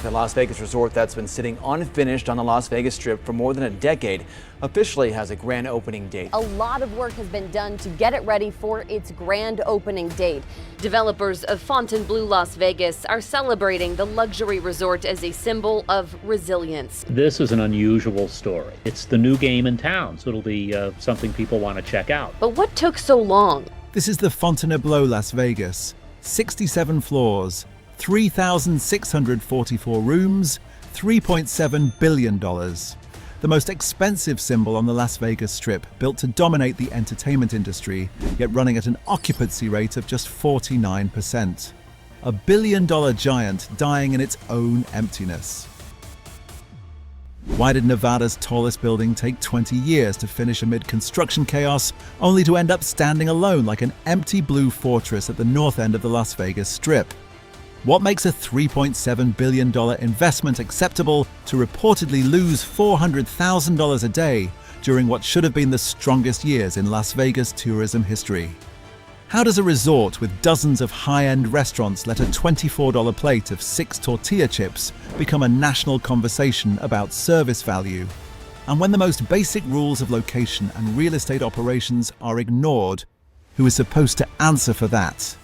The Las Vegas resort that's been sitting unfinished on the Las Vegas Strip for more than a decade officially has a grand opening date. A lot of work has been done to get it ready for its grand opening date. Developers of Fontainebleau Las Vegas are celebrating the luxury resort as a symbol of resilience. This is an unusual story. It's the new game in town, so it'll be something people want to check out. But what took so long? This is the Fontainebleau Las Vegas. 67 floors, 3,644 rooms, $3.7 billion. The most expensive symbol on the Las Vegas Strip, built to dominate the entertainment industry, yet running at an occupancy rate of just 49%. A billion-dollar giant dying in its own emptiness. Why did Nevada's tallest building take 20 years to finish amid construction chaos, only to end up standing alone like an empty blue fortress at the north end of the Las Vegas Strip? What makes a $3.7 billion investment acceptable to reportedly lose $400,000 a day during what should have been the strongest years in Las Vegas tourism history? How does a resort with dozens of high-end restaurants let a $24 plate of 6 tortilla chips become a national conversation about service value? And when the most basic rules of location and real estate operations are ignored, who is supposed to answer for that?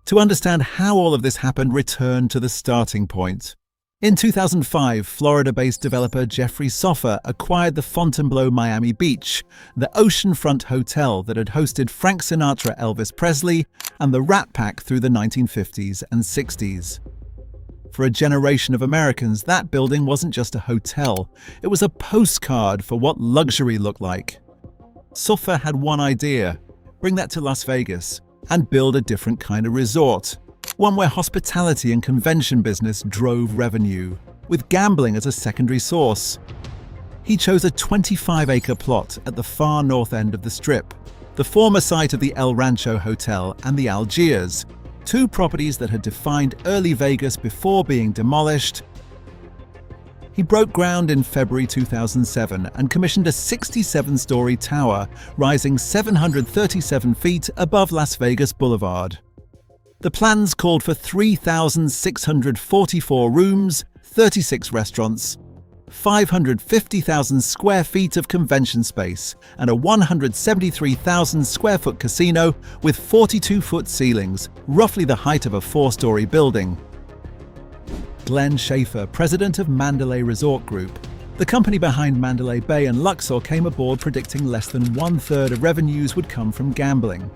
To understand how all of this happened, return to the starting point. In 2005, Florida-based developer Jeffrey Soffer acquired the Fontainebleau Miami Beach, the oceanfront hotel that had hosted Frank Sinatra, Elvis Presley, and the Rat Pack through the 1950s and 60s. For a generation of Americans, that building wasn't just a hotel, it was a postcard for what luxury looked like. Soffer had one idea: bring that to Las Vegas and build a different kind of resort. One where hospitality and convention business drove revenue, with gambling as a secondary source. He chose a 25-acre plot at the far north end of the Strip, the former site of the El Rancho Hotel and the Algiers, two properties that had defined early Vegas before being demolished. He broke ground in February 2007 and commissioned a 67-story tower rising 737 feet above Las Vegas Boulevard. The plans called for 3,644 rooms, 36 restaurants, 550,000 square feet of convention space, and a 173,000 square foot casino with 42-foot ceilings, roughly the height of a 4-story building. Glenn Schaefer, president of Mandalay Resort Group, the company behind Mandalay Bay and Luxor, came aboard predicting less than 1/3 of revenues would come from gambling.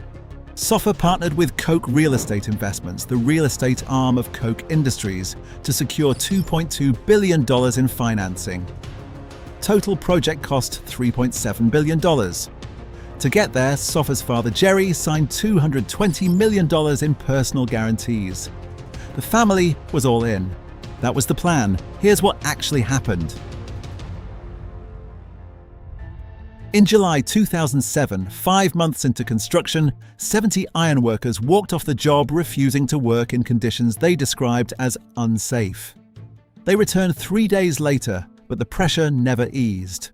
Soffer partnered with Koch Real Estate Investments, the real estate arm of Koch Industries, to secure $2.2 billion in financing. Total project cost $3.7 billion. To get there, Soffer's father Jerry signed $220 million in personal guarantees. The family was all in. That was the plan. Here's what actually happened. In July 2007, 5 months into construction, 70 ironworkers walked off the job, refusing to work in conditions they described as unsafe. They returned 3 days later, but the pressure never eased.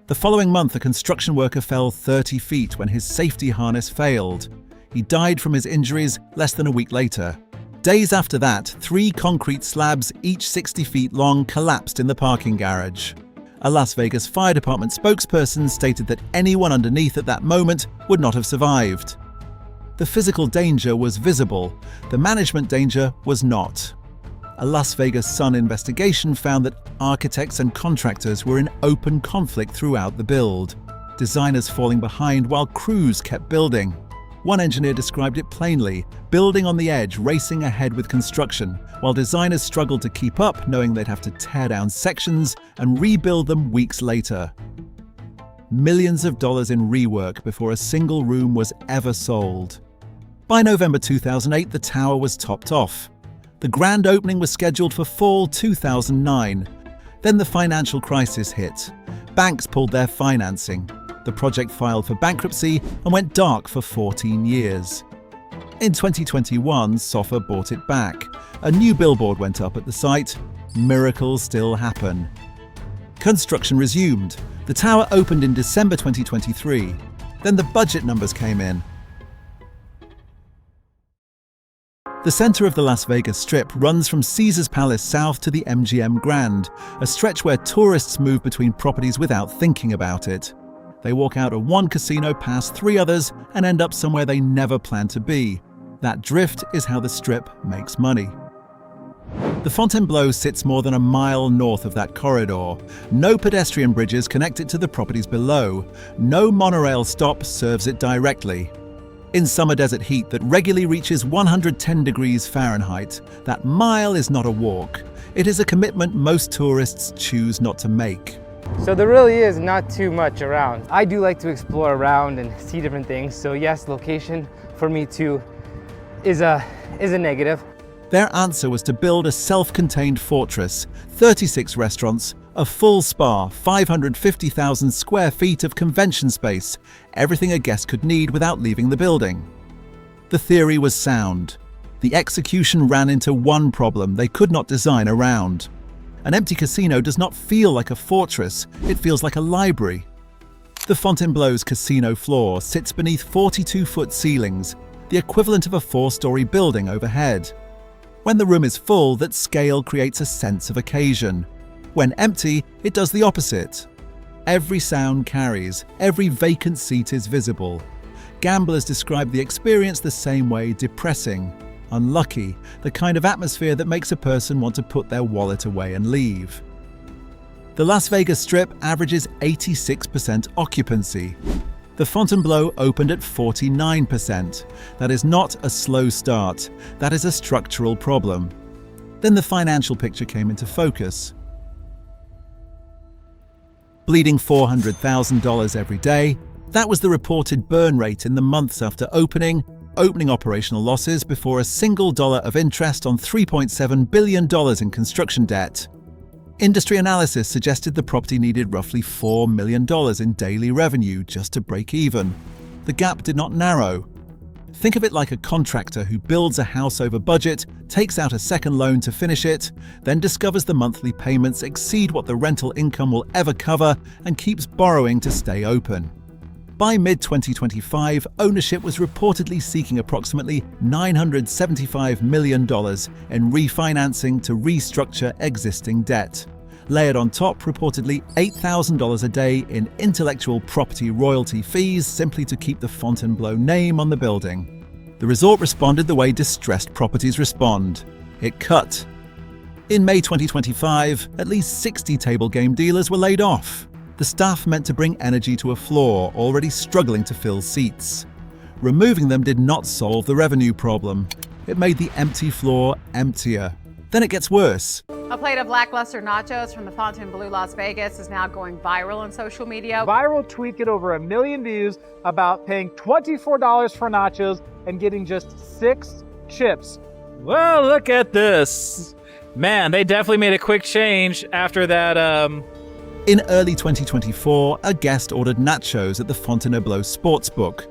The following month, a construction worker fell 30 feet when his safety harness failed. He died from his injuries less than a week later. Days after that, 3 concrete slabs, each 60 feet long, collapsed in the parking garage. A Las Vegas Fire Department spokesperson stated that anyone underneath at that moment would not have survived. The physical danger was visible, the management danger was not. A Las Vegas Sun investigation found that architects and contractors were in open conflict throughout the build, designers falling behind while crews kept building. One engineer described it plainly: building on the edge, racing ahead with construction, while designers struggled to keep up, knowing they'd have to tear down sections and rebuild them weeks later. Millions of dollars in rework before a single room was ever sold. By November 2008, the tower was topped off. The grand opening was scheduled for fall 2009. Then the financial crisis hit. Banks pulled their financing. The project filed for bankruptcy and went dark for 14 years. In 2021, Soffer bought it back. A new billboard went up at the site. Miracles still happen. Construction resumed. The tower opened in December 2023. Then the budget numbers came in. The center of the Las Vegas Strip runs from Caesars Palace south to the MGM Grand, a stretch where tourists move between properties without thinking about it. They walk out of one casino, past 3 others, and end up somewhere they never planned to be. That drift is how the Strip makes money. The Fontainebleau sits more than a mile north of that corridor. No pedestrian bridges connect it to the properties below. No monorail stop serves it directly. In summer desert heat that regularly reaches 110 degrees Fahrenheit, that mile is not a walk. It is a commitment most tourists choose not to make. So there really is not too much around. I do like to explore around and see different things. So yes, location for me too is a negative. Their answer was to build a self-contained fortress, 36 restaurants, a full spa, 550,000 square feet of convention space, everything a guest could need without leaving the building. The theory was sound. The execution ran into one problem they could not design around. An empty casino does not feel like a fortress, it feels like a library. The Fontainebleau's casino floor sits beneath 42-foot ceilings, the equivalent of a 4-story building overhead. When the room is full, that scale creates a sense of occasion. When empty, it does the opposite. Every sound carries, every vacant seat is visible. Gamblers describe the experience the same way: depressing, unlucky, the kind of atmosphere that makes a person want to put their wallet away and leave. The Las Vegas Strip averages 86% occupancy. The Fontainebleau opened at 49%. That is not a slow start. That is a structural problem. Then the financial picture came into focus. Bleeding $400,000 every day, that was the reported burn rate in the months after opening operational losses before a single dollar of interest on $3.7 billion in construction debt. Industry analysis suggested the property needed roughly $4 million in daily revenue just to break even. The gap did not narrow. Think of it like a contractor who builds a house over budget, takes out a second loan to finish it, then discovers the monthly payments exceed what the rental income will ever cover and keeps borrowing to stay open. By mid-2025, ownership was reportedly seeking approximately $975 million in refinancing to restructure existing debt. Layered on top, reportedly $8,000 a day in intellectual property royalty fees simply to keep the Fontainebleau name on the building. The resort responded the way distressed properties respond. It cut. In May 2025, at least 60 table game dealers were laid off. The staff meant to bring energy to a floor already struggling to fill seats. Removing them did not solve the revenue problem. It made the empty floor emptier. Then it gets worse. A plate of lackluster nachos from the Fontainebleau Las Vegas is now going viral on social media. Viral tweet get over 1 million views about paying $24 for nachos and getting just 6 chips. Well, look at this. Man, they definitely made a quick change after that, In early 2024, a guest ordered nachos at the Fontainebleau Sportsbook.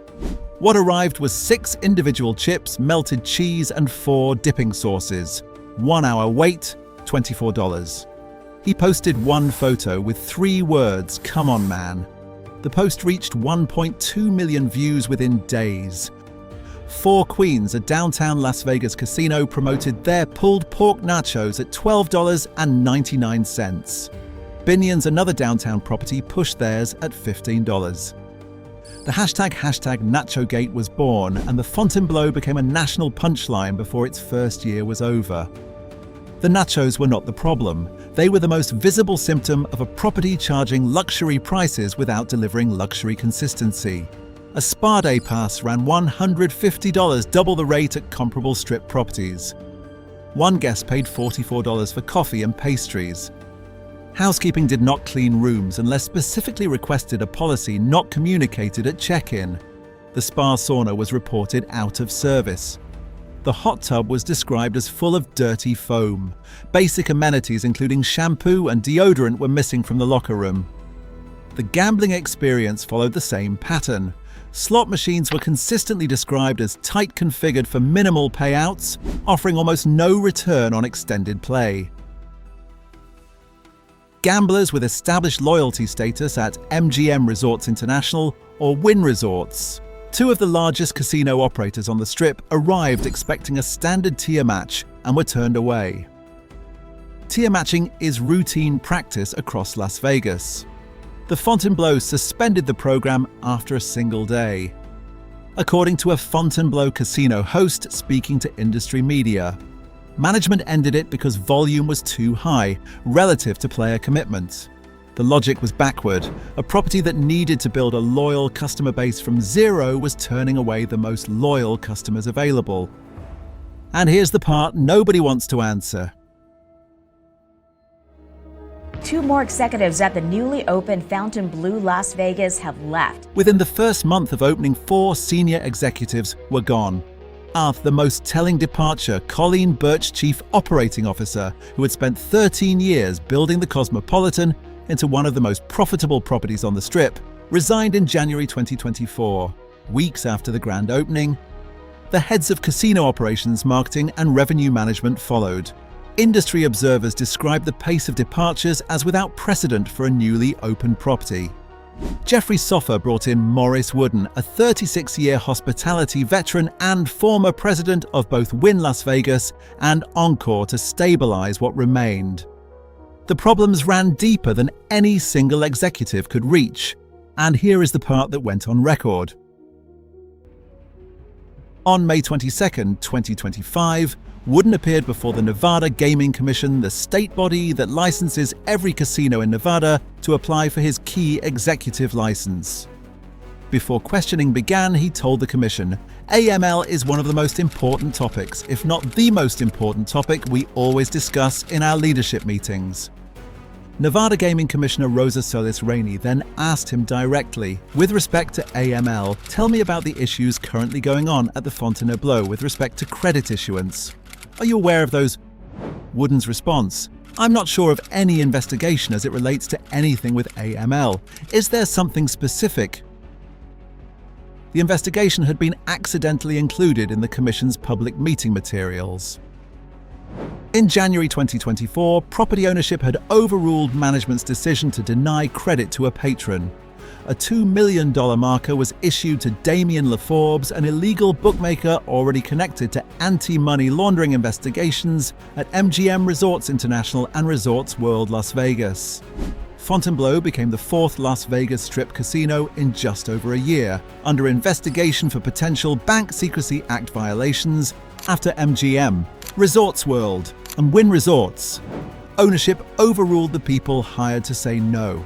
What arrived was 6 individual chips, melted cheese, and 4 dipping sauces. 1 hour wait, $24. He posted one photo with 3 words, "Come on, man." The post reached 1.2 million views within days. 4 Queens, a downtown Las Vegas casino, promoted their pulled pork nachos at $12.99. Binion's, another downtown property, pushed theirs at $15. The hashtag #NachoGate was born, and the Fontainebleau became a national punchline before its first year was over. The nachos were not the problem. They were the most visible symptom of a property charging luxury prices without delivering luxury consistency. A spa day pass ran $150, double the rate at comparable strip properties. One guest paid $44 for coffee and pastries. Housekeeping did not clean rooms unless specifically requested, a policy not communicated at check-in. The spa sauna was reported out of service. The hot tub was described as full of dirty foam. Basic amenities including shampoo and deodorant were missing from the locker room. The gambling experience followed the same pattern. Slot machines were consistently described as tight configured for minimal payouts, offering almost no return on extended play. Gamblers with established loyalty status at MGM Resorts International or Wynn Resorts Two of the largest casino operators on the Strip arrived expecting a standard tier match and were turned away. Tier matching is routine practice across Las Vegas. The Fontainebleau suspended the program after a single day, according to a Fontainebleau casino host speaking to industry media. Management ended it because volume was too high relative to player commitment. The logic was backward. A property that needed to build a loyal customer base from zero was turning away the most loyal customers available. And here's the part nobody wants to answer. Two more executives at the newly opened Fontainebleau Las Vegas have left. Within the first month of opening, 4 senior executives were gone. The most telling departure, Colleen Birch, Chief Operating Officer, who had spent 13 years building the Cosmopolitan into one of the most profitable properties on the Strip, resigned in January 2024, weeks after the grand opening. The heads of casino operations, marketing, and revenue management followed. Industry observers described the pace of departures as without precedent for a newly opened property. Jeffrey Soffer brought in Maurice Wooden, a 36-year hospitality veteran and former president of both Wynn Las Vegas and Encore, to stabilize what remained. The problems ran deeper than any single executive could reach, and here is the part that went on record. On May 22, 2025, Wooden appeared before the Nevada Gaming Commission, the state body that licenses every casino in Nevada, to apply for his key executive license. Before questioning began, he told the commission, "AML is one of the most important topics, if not the most important topic we always discuss in our leadership meetings." Nevada Gaming Commissioner Rosa Solis Rainey then asked him directly, "With respect to AML, tell me about the issues currently going on at the Fontainebleau with respect to credit issuance. Are you aware of those?" Wooden's response, "I'm not sure of any investigation as it relates to anything with AML. Is there something specific?" The investigation had been accidentally included in the Commission's public meeting materials. In January 2024, property ownership had overruled management's decision to deny credit to a patron. A $2 million marker was issued to Damien LaForbes, an illegal bookmaker already connected to anti-money laundering investigations at MGM Resorts International and Resorts World Las Vegas. Fontainebleau became the 4th Las Vegas Strip casino in just over a year, under investigation for potential Bank Secrecy Act violations after MGM, Resorts World, and Wynn Resorts. Ownership overruled the people hired to say no,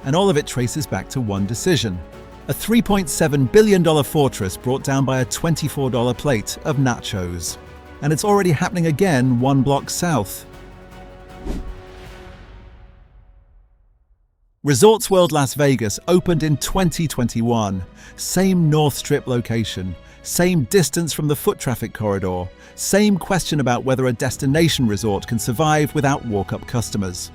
and all of it traces back to one decision: a $3.7 billion fortress brought down by a $24 plate of nachos. And it's already happening again 1 block south. Resorts World Las Vegas opened in 2021. Same North Strip location, same distance from the foot traffic corridor, same question about whether a destination resort can survive without walk-up customers.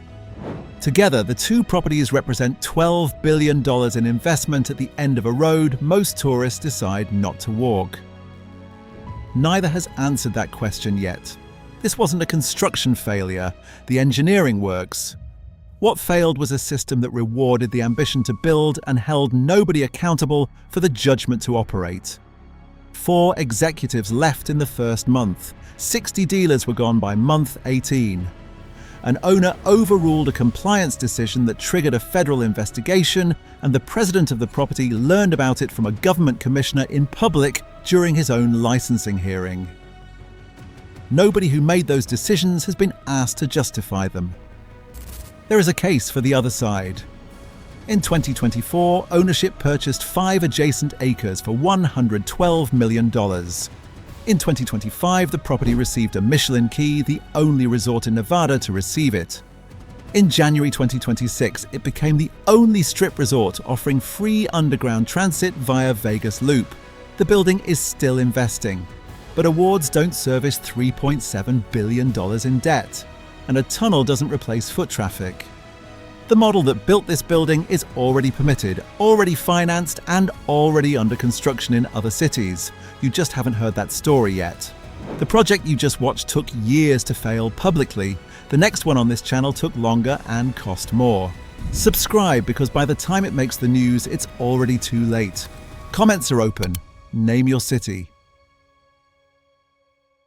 Together, the two properties represent $12 billion in investment at the end of a road most tourists decide not to walk. Neither has answered that question yet. This wasn't a construction failure. The engineering works. What failed was a system that rewarded the ambition to build and held nobody accountable for the judgment to operate. 4 executives left in the first month. 60 dealers were gone by month 18. An owner overruled a compliance decision that triggered a federal investigation, and the president of the property learned about it from a government commissioner in public during his own licensing hearing. Nobody who made those decisions has been asked to justify them. There is a case for the other side. In 2024, ownership purchased 5 adjacent acres for $112 million. In 2025, the property received a Michelin key, the only resort in Nevada to receive it. In January 2026, it became the only Strip resort offering free underground transit via Vegas Loop. The building is still investing, but awards don't service $3.7 billion in debt, and a tunnel doesn't replace foot traffic. The model that built this building is already permitted, already financed, and already under construction in other cities. You just haven't heard that story yet. The project you just watched took years to fail publicly. The next one on this channel took longer and cost more. Subscribe, because by the time it makes the news, it's already too late. Comments are open. Name your city.